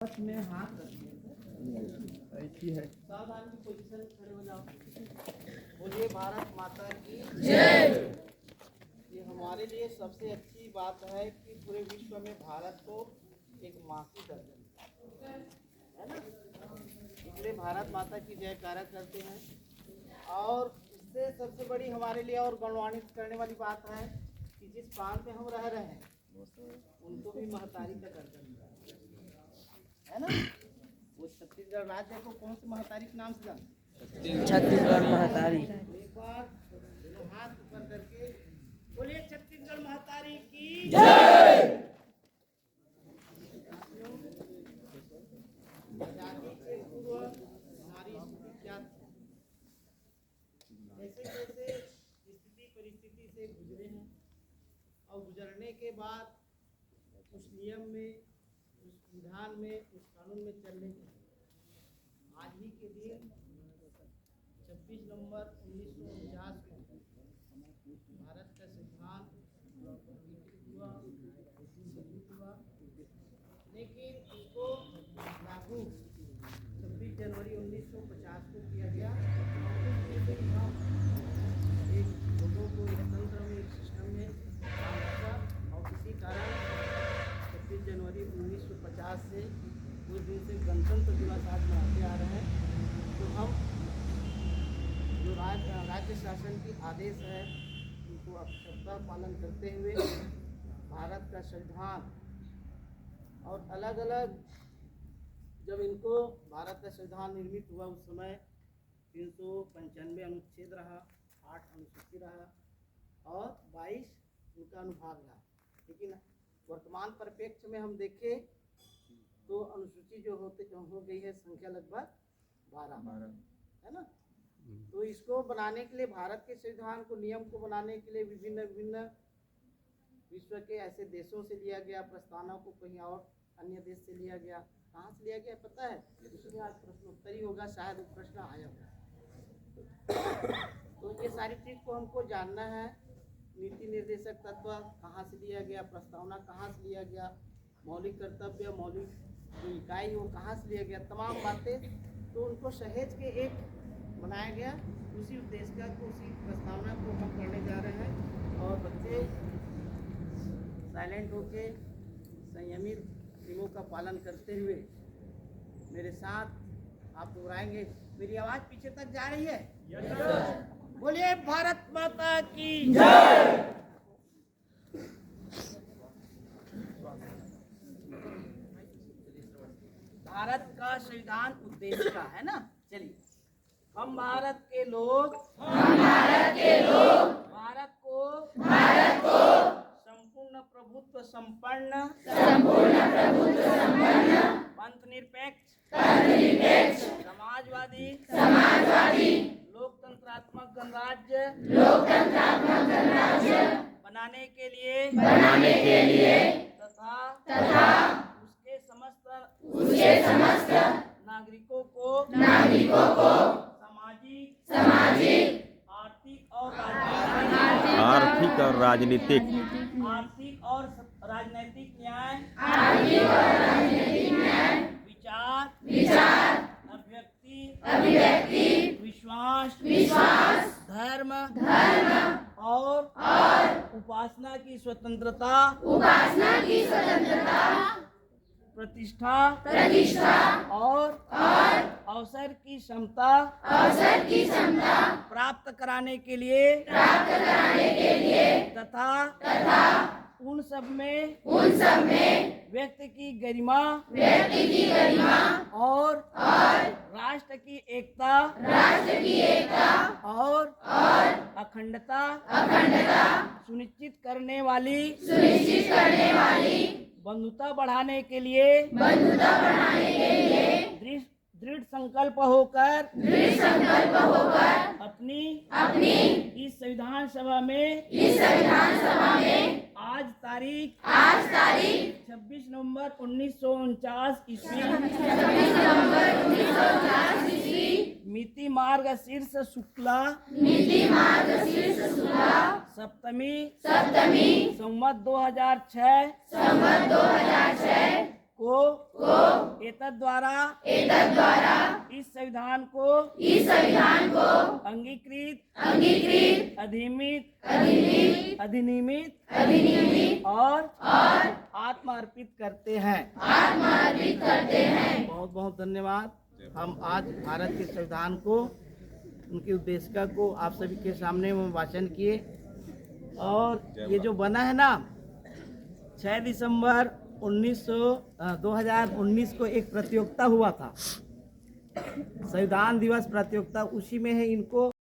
में हाथ रखिए, ऐसी है। सावधान की पोजीशन में खड़े हो जाओ। बोलिए भारत माता की जय। ये हमारे लिए सबसे अच्छी बात है कि पूरे विश्व में भारत को एक माँ की दर्जा है ना, इसलिए भारत माता की जयकारा करते हैं। और इससे सबसे बड़ी हमारे लिए और गौरवान्वित करने वाली बात है कि जिस प्रांत में हम रह रहे हैं उनको भी महतारी का दर्जा मिला है ना। वो छत्तीसगढ़ राज्य को कौन से महतारी के नाम से जानते? छत्तीसगढ़ महतारी। एक बार हाथ ऊपर करके बोलिए छत्तीसगढ़ महतारी की जय। आजादी के पूर्व हमारी स्थिति क्या थी, कैसे कैसे स्थिति परिस्थिति से गुजरे हैं और गुजरने के बाद उस नियम में, उस विधान में, उस कानून में चलने के आज ही के दिन 26 नवंबर 1949 को भारत का संविधान हुआ, हुआ, लेकिन इसको लागू 26 जनवरी 1950 को किया गया। एक लोगों को एक तंत्र में, एक सिस्टम में काम किया और इसी कारण 26 जनवरी 1950 से उस दिन से गणतंत्र दिवस आज मनाते आ रहे हैं। तो हम जो राज्य शासन की आदेश है उनको अक्षरशः पालन करते हुए भारत का संविधान और अलग अलग जब इनको भारत का संविधान निर्मित हुआ उस समय 395 अनुच्छेद रहा, 8 अनुसूची रहा और 22 उनका अनुभाग रहा। लेकिन वर्तमान परिप्रेक्ष्य में हम देखें तो अनुसूची जो हो गई है संख्या लगभग 12 है ना। तो इसको बनाने के लिए, भारत के संविधान को, नियम को बनाने के लिए विभिन्न विभिन्न विश्व के ऐसे देशों से लिया गया, प्रस्तावनाओं को कहीं और अन्य देश से लिया गया। कहाँ से लिया गया पता है? इसमें आज प्रश्नोत्तरी होगा, शायद प्रश्न आया होगा। तो ये सारी चीज़ को हमको जानना है। नीति निर्देशक तत्व कहाँ से लिया गया, प्रस्तावना कहाँ से लिया गया, मौलिक कर्तव्य, मौलिक जो इकाई वो कहाँ से लिया गया, तमाम बातें तो उनको सहेज के एक बनाया गया। उसी उद्देश्य का, उसी प्रस्तावना को हम करने जा रहे हैं। और बच्चे साइलेंट होके संयमित नियमों का पालन करते हुए मेरे साथ आप दोहराएंगे। मेरी आवाज़ पीछे तक जा रही है? बोलिए भारत माता की जय। भारत का संविधान उद्देश्य का है ना। चलिए, हम भारत के लोग, भारत को संपूर्ण प्रभुत्व संपन्न, पंथ निरपेक्ष, समाजवादी, लोकतंत्रात्मक गणराज्य बनाने के लिए तथा उसके समस्त नागरिकों को सामाजिक, आर्थिक और राजनीतिक न्याय, विचार, अभिव्यक्ति, विश्वास, धर्म और उपासना की स्वतंत्रता, प्रतिष्ठा और अवसर की क्षमता प्राप्त कराने के लिए तथा उन सब में व्यक्ति की गरिमा और राष्ट्र की एकता और अखंडता सुनिश्चित करने वाली बंधुता बढ़ाने के लिए दृढ़ संकल्प होकर अपनी इस संविधान सभा में आज तारीख 26 नवंबर 1949 ईस्वी मिति मार्ग शीर्ष शुक्ला सप्तमी संवत 2006 को एतद् द्वारा इस संविधान को अंगीकृत अधिनियमित और आत्मार्पित करते हैं। बहुत बहुत धन्यवाद। हम आज भारत के संविधान को, उनकी उद्देशिका को आप सभी के सामने में वाचन किए। और ये जो बना है ना, 6 दिसंबर 2019 को एक प्रतियोगिता हुआ था, संविधान दिवस प्रतियोगिता, उसी में है इनको